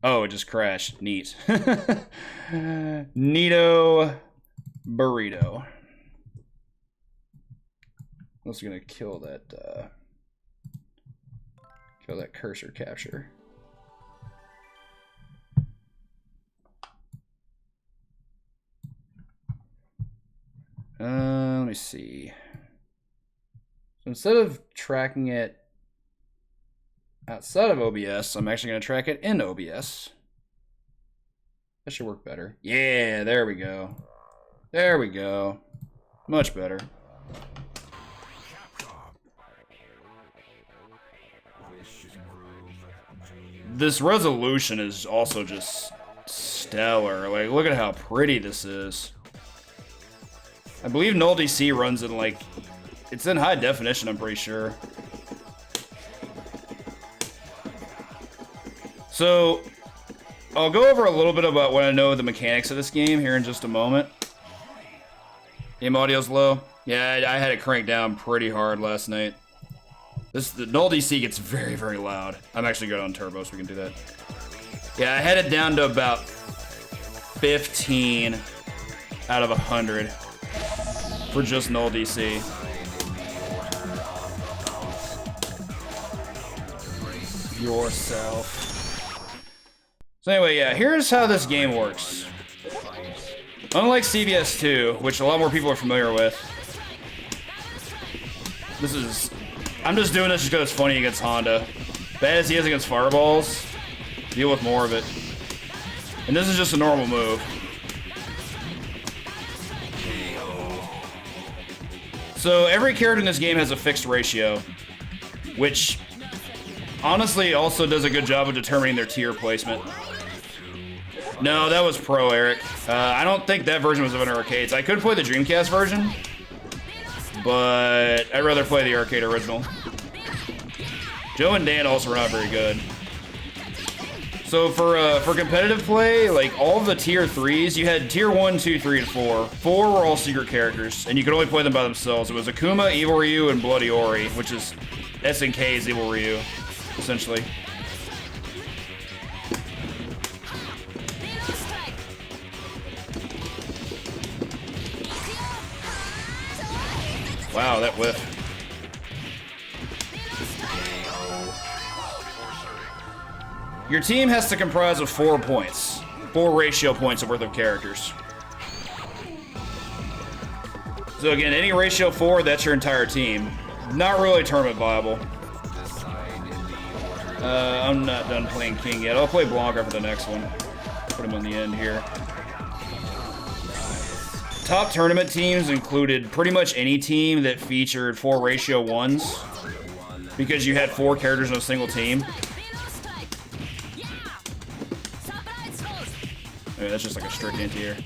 Oh, it just crashed. Neat. Neato burrito. I'm also gonna kill that cursor capture. Let me see. So instead of tracking it outside of OBS, I'm actually going to track it in OBS. That should work better. Yeah, there we go. There we go. Much better. This resolution is also just stellar. Like, look at how pretty this is. I believe Null DC runs in like, it's in high definition, I'm pretty sure. So, I'll go over a little bit about what I know of the mechanics of this game here in just a moment. Game audio's low. Yeah, I had it cranked down pretty hard last night. The Null DC gets very, very loud. I'm actually good on turbo, so we can do that. Yeah, I had it down to about 15 out of 100 for just Null DC. Yourself. So anyway, yeah, here's how this game works. Unlike CBS 2, which a lot more people are familiar with, I'm just doing this just because it's funny against Honda. Bad as he is against fireballs, deal with more of it. And this is just a normal move. So every character in this game has a fixed ratio, which honestly also does a good job of determining their tier placement. No, that was Pro, Eric. I don't think that version was of an arcades. I could play the Dreamcast version, but I'd rather play the arcade original. Joe and Dan also were not very good. So for competitive play, like all of the tier 3s, you had tier 1, 2, 3, and 4. 4 were all secret characters, and you could only play them by themselves. It was Akuma, Evil Ryu, and Bloody Ori, which is SNK's Evil Ryu, essentially. Wow, that whiff. Your team has to comprise of 4 points. 4 ratio points worth of characters. So again, any ratio 4, that's your entire team. Not really tournament viable. I'm not done playing King yet. I'll play Blanka for the next one. Put him on the end here. Top tournament teams included pretty much any team that featured 4 ratio 1s, because you had 4 characters in a single team. I mean, that's just like a strict anti-air.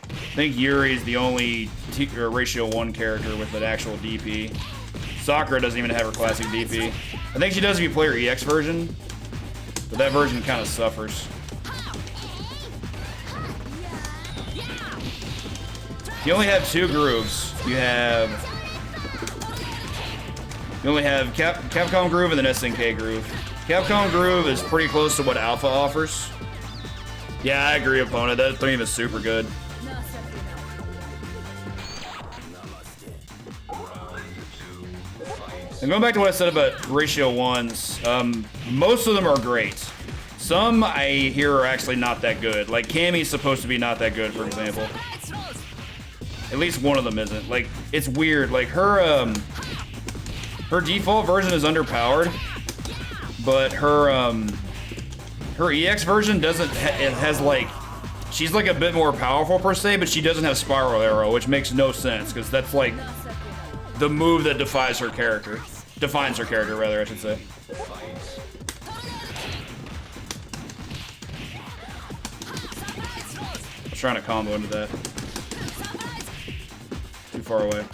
I think Yuri is the only ratio 1 character with an actual DP. Sakura doesn't even have her classic DP. I think she does if you play her EX version, but that version kind of suffers. You only have 2 grooves. You only have Capcom groove and then SNK groove. Capcom groove is pretty close to what Alpha offers. Yeah, I agree, opponent. That theme is super good. And going back to what I said about ratio 1s, most of them are great. Some I hear are actually not that good. Like Cammy's supposed to be not that good, for example. At least one of them isn't. Like, it's weird. Like her default version is underpowered, but her EX version doesn't. It has like, she's like a bit more powerful per se, but she doesn't have Spiral Arrow, which makes no sense because that's like the move that defines her character, rather, I should say. I was trying to combo into that. Too far away.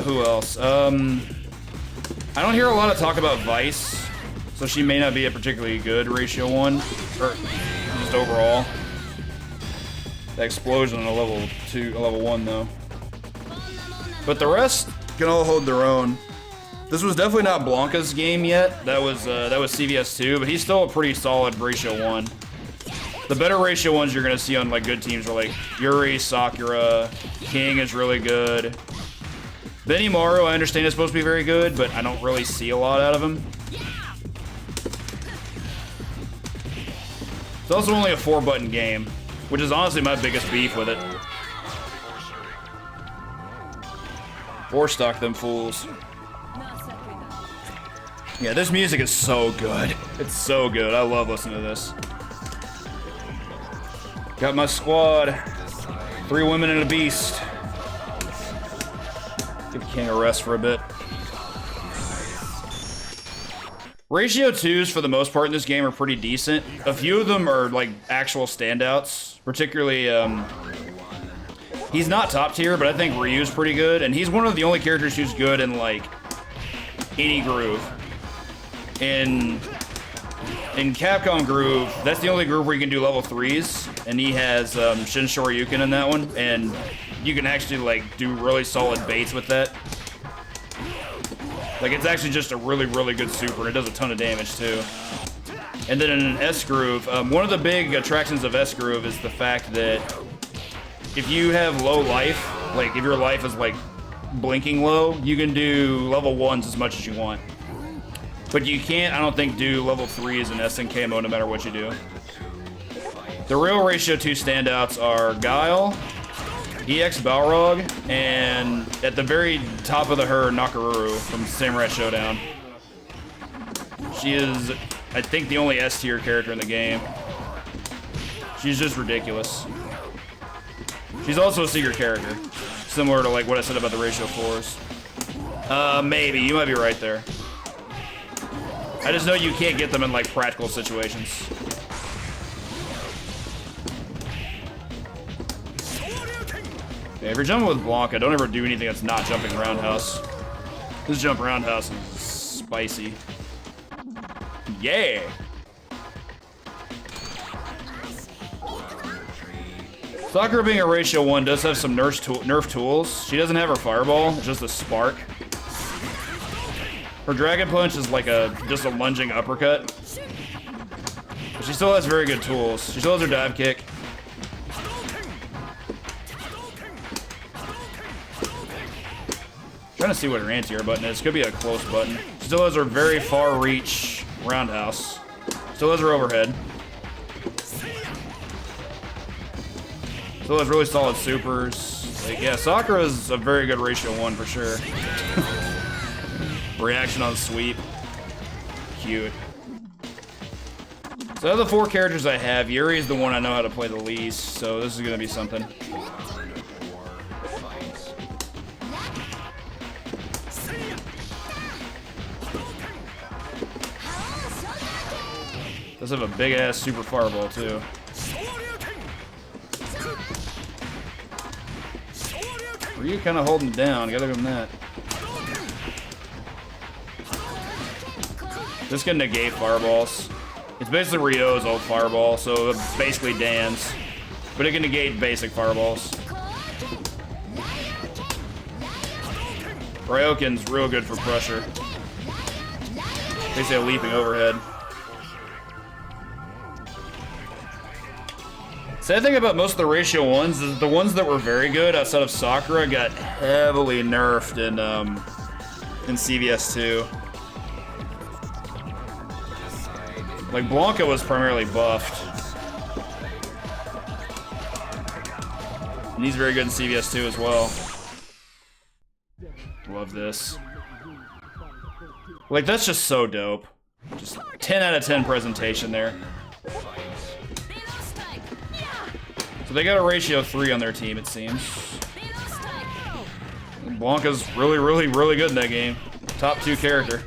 Who else? I don't hear a lot of talk about Vice, so she may not be a particularly good ratio 1, or just overall. The explosion on a level 1 though. But the rest can all hold their own. This was definitely not Blanka's game yet. That was CVS 2, but he's still a pretty solid ratio 1. The better ratio ones you're gonna see on like good teams are like Yuri, Sakura, King is really good. Benimaru, I understand is supposed to be very good, but I don't really see a lot out of him. It's also only a 4-button game, which is honestly my biggest beef with it. 4-stock them fools. Yeah, this music is so good. It's so good. I love listening to this. Got my squad. 3 women and a beast. Give King a rest for a bit. Ratio 2s, for the most part in this game, are pretty decent. A few of them are, like, actual standouts. Particularly, he's not top tier, but I think Ryu's pretty good. And he's one of the only characters who's good in, like, any groove. In Capcom groove, that's the only groove where you can do level 3s. And he has Shin Shoryuken in that one. And you can actually, like, do really solid baits with that. Like, it's actually just a really, really good super, and it does a ton of damage, too. And then in an S-groove, one of the big attractions of S-groove is the fact that if you have low life, like, if your life is, like, blinking low, you can do level 1s as much as you want. But you can't, I don't think, do level 3s in SNK mode no matter what you do. The real ratio 2 standouts are Guile, EX Balrog, and at the very top of the herd, Nakaruru from Samurai Showdown. She is, I think, the only S tier character in the game. She's just ridiculous. She's also a secret character, similar to like what I said about the ratio 4s. Maybe, you might be right there. I just know you can't get them in like practical situations. Okay, if you're jumping with Blanka, don't ever do anything that's not jumping roundhouse. This jump roundhouse is spicy. Yeah! Sakura being a ratio 1 does have some nerf tools. She doesn't have her fireball, it's just a spark. Her Dragon Punch is like just a lunging uppercut. But she still has very good tools. She still has her dive kick. Trying to see what her anti-air button is. Could be a close button. She still has her very far reach roundhouse. Still has her overhead. Still has really solid supers. Like, yeah, Sakura is a very good ratio 1 for sure. Reaction on sweep. Cute. So of the 4 characters I have, Yuri is the one I know how to play the least, so this is gonna be something. Does have a big ass super fireball too. Ryu kind of holding it down, gotta give him that. This can negate fireballs. It's basically Ryo's old fireball, so it's basically Dan's. But it can negate basic fireballs. Ryoken's real good for pressure. Basically a leaping overhead. Sad thing about most of the ratio 1s is the ones that were very good outside of Sakura got heavily nerfed in CVS 2. Like, Blanka was primarily buffed. And he's very good in CVS 2 as well. Love this. Like, that's just so dope. Just 10 out of 10 presentation there. So they got a ratio 3 on their team, it seems. And Blanka's really, really, really good in that game. Top 2 character.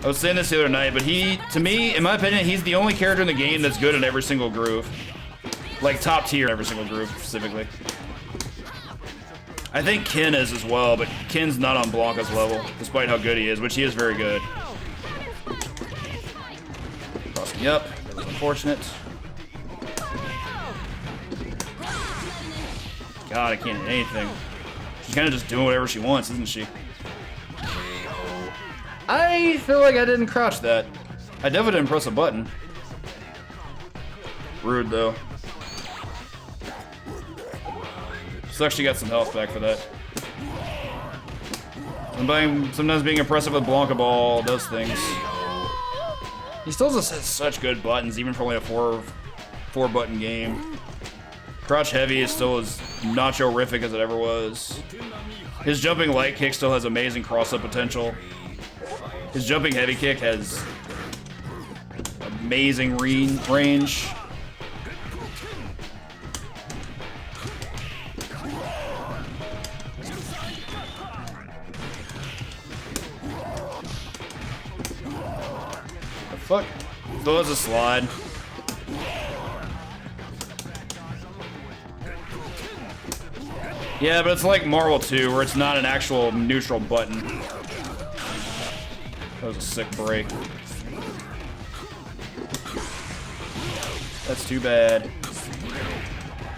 I was saying this the other night, but he, to me, in my opinion, he's the only character in the game that's good in every single groove. Like, top tier in every single groove, specifically. I think Ken is as well, but Ken's not on Blanka's level, despite how good he is, which he is very good. Cross me up. That was unfortunate. God, I can't hit anything. She's kind of just doing whatever she wants, isn't she? I feel like I didn't crouch that. I definitely didn't press a button. Rude, though. Sucks she got some health back for that. Sometimes being impressive with Blanka Ball does things. He still just has such good buttons, even for only a four button game. Crouch heavy is still as nacho-rific as it ever was. His jumping light kick still has amazing cross-up potential. His jumping heavy kick has amazing range. The fuck? Still has a slide. Yeah, but it's like Marvel 2, where it's not an actual neutral button. That was a sick break. That's too bad.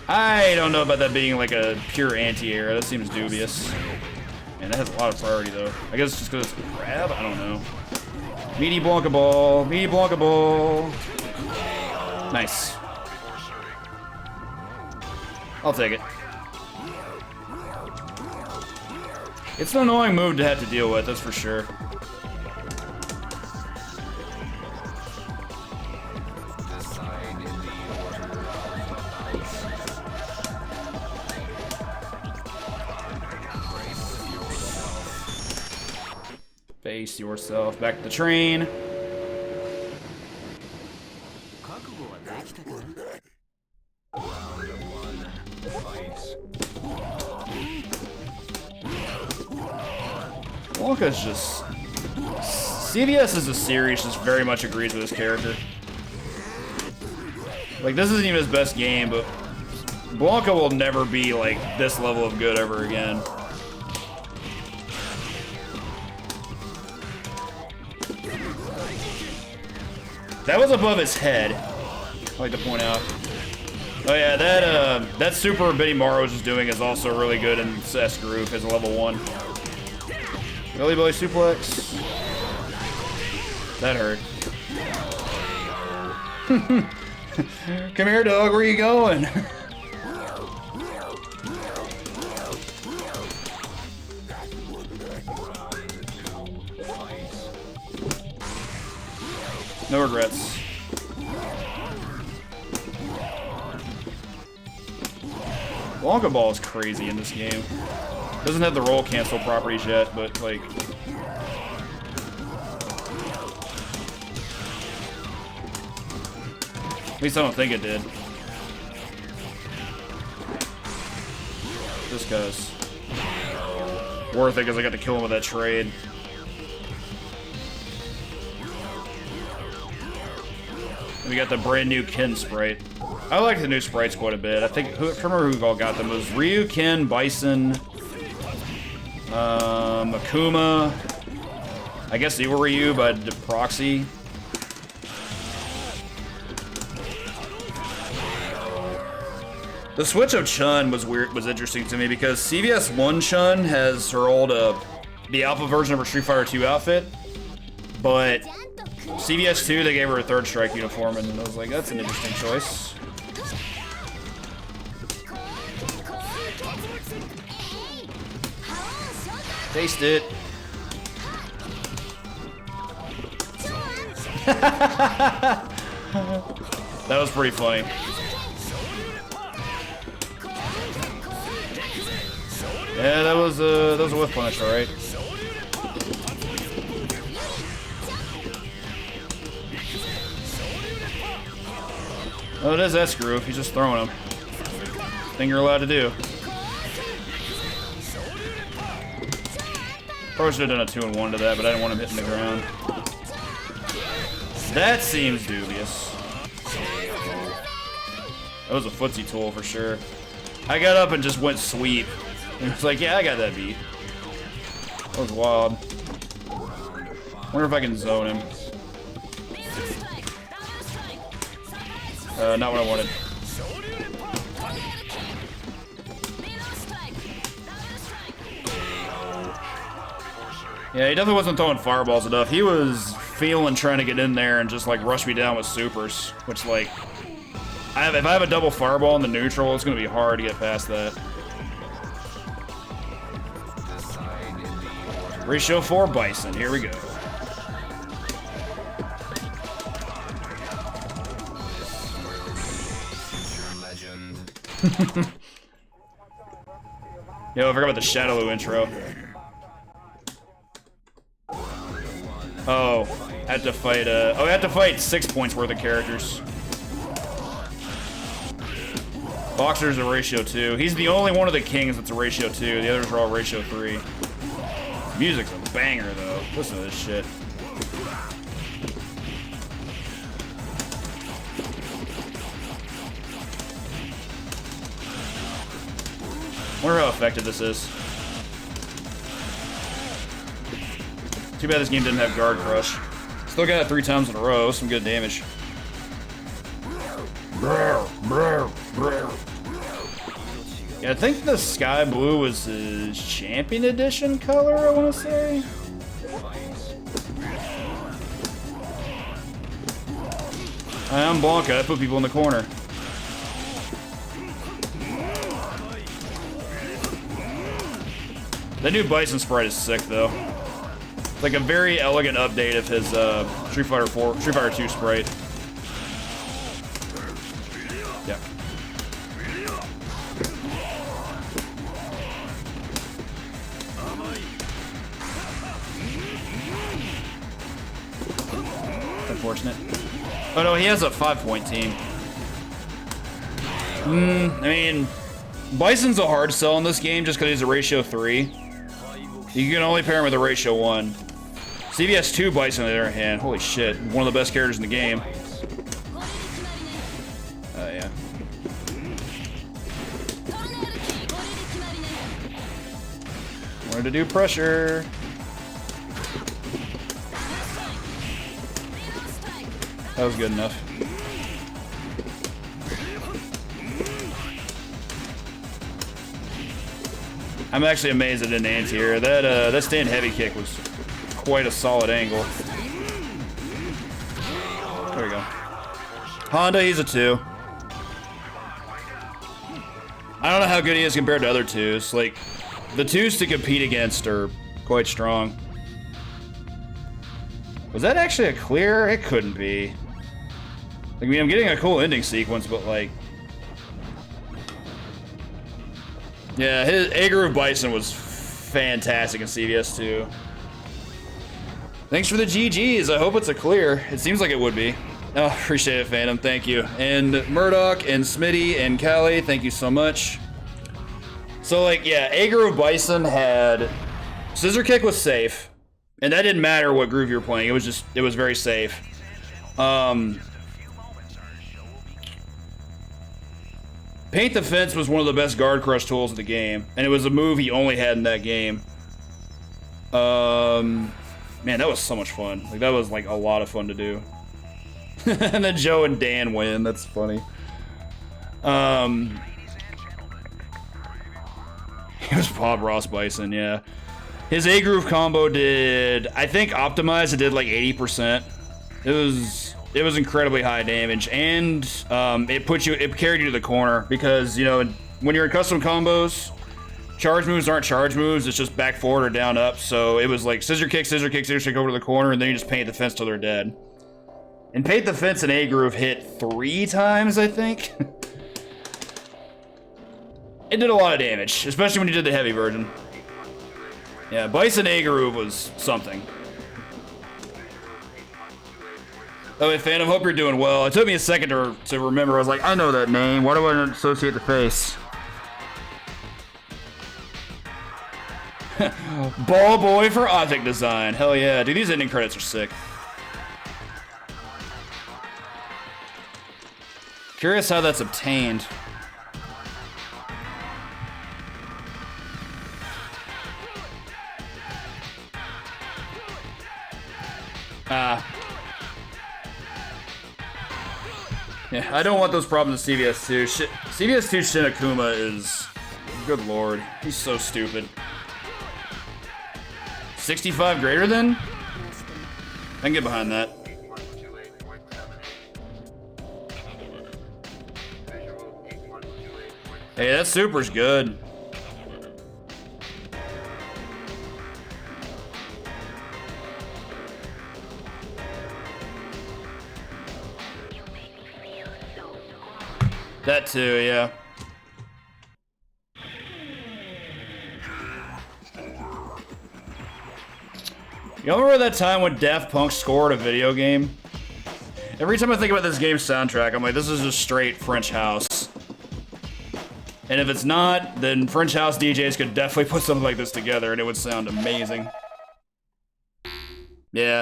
I don't know about that being like a pure anti-air. That seems dubious. Man, that has a lot of priority though. I guess it's just because it's a grab? I don't know. Meaty Blanka Ball. Meaty Blanka Ball. Nice. I'll take it. It's an annoying move to have to deal with, that's for sure. Face yourself. Back to the train. Blanka's just... CVS as a series just very much agrees with his character. Like, this isn't even his best game, but Blanka will never be, like, this level of good ever again. That was above his head, I'd like to point out. Oh yeah, that super Benny Morrow's is doing is also really good in S group as a level 1. Belly belly suplex. That hurt. Come here, dog. Where you going? No regrets. Blanka Ball is crazy in this game. Doesn't have the roll cancel properties yet, but like... At least I don't think it did. This guy's worth it because I got to kill him with that trade. And we got the brand new Ken sprite. I like the new sprites quite a bit. I think, I can't remember who all got them. It was Ryu, Ken, Bison, Akuma, I guess Yuri by proxy. The switch of Chun was interesting to me because CVS 1 Chun has her old, the alpha version of her Street Fighter 2 outfit, but CVS 2, they gave her a Third Strike uniform, and I was like, that's an interesting choice. Taste it. That was pretty funny. Yeah, that was a whiff punish, all right. Oh, it is S-Groove. He's just throwing them. Thing you're allowed to do. Probably should have done a 2-1 to that, but I didn't want him hitting the ground. That seems dubious. That was a footsie tool for sure. I got up and just went sweep. And it's like, yeah, I got that beat. That was wild. Wonder if I can zone him. Not what I wanted. Yeah, he definitely wasn't throwing fireballs enough. He was feeling trying to get in there and just like rush me down with supers, which like, if I have a double fireball in the neutral, it's gonna be hard to get past that. Ratio 4 Bison, here we go. Yo, I forgot about the Shadowloo intro. Oh, I had to fight, I had to fight 6 points worth of characters. Boxer's a ratio 2. He's the only one of the kings that's a ratio 2. The others are all ratio 3. Music's a banger, though. Listen to this shit. Wonder how effective this is. Too bad this game didn't have Guard Crush. Still got it 3 times in a row. Some good damage. Yeah, I think the sky blue was his champion edition color, I want to say. I'm Blanka. I put people in the corner. That new Bison sprite is sick, though. It's like a very elegant update of his Street Fighter 2 sprite. Yeah. Unfortunate. Oh no, he has a 5-point team. I mean, Bison's a hard sell in this game just because he's a ratio 3. You can only pair him with a ratio 1. CVS 2 Bison on the other hand, holy shit, one of the best characters in the game. Oh yeah. Wanted to do pressure. That was good enough. I'm actually amazed it didn't anti-air. That stand heavy kick was quite a solid angle. There we go. Honda, he's a 2. I don't know how good he is compared to other 2s. Like, the 2s to compete against are quite strong. Was that actually a clear? It couldn't be. Like, I mean, I'm getting a cool ending sequence, but like... Yeah, his A-Groove Bison was fantastic in CVS 2. Thanks for the GGs. I hope it's a clear. It seems like it would be. Oh, appreciate it, Phantom. Thank you. And Murdoch and Smitty and Callie, thank you so much. So, like, yeah, A-Groove Bison had... Scissor Kick was safe. And that didn't matter what groove you were playing. It was very safe. Paint the Fence was one of the best guard crush tools in the game, and it was a move he only had in that game. Man, that was so much fun. Like, that was like a lot of fun to do. And then Joe and Dan win. That's funny. It was Bob Ross Bison, yeah. His A-Groove combo did, I think optimized, it did like 80%. It was incredibly high damage, and it carried you to the corner because, you know, when you're in custom combos, charge moves aren't charge moves, it's just back forward or down up, so it was like scissor kick, scissor kick, scissor kick over to the corner, and then you just paint the fence till they're dead. And Paint the Fence and A-Groove hit 3 times, I think. It did a lot of damage, especially when you did the heavy version. Yeah, Bison A-Groove was something. Oh, hey, Phantom, hope you're doing well. It took me a second to remember. I was like, I know that name. Why do I associate the face? Ball boy for object design. Hell yeah. Dude, these ending credits are sick. Curious how that's obtained. Yeah, I don't want those problems in CVS 2. CVS 2 Shinakuma is... Good lord. He's so stupid. 65 greater than? I can get behind that. Hey, that super's good. That too, yeah. Y'all remember that time when Daft Punk scored a video game? Every time I think about this game's soundtrack, I'm like, this is just straight French house. And if it's not, then French house DJs could definitely put something like this together and it would sound amazing. Yeah.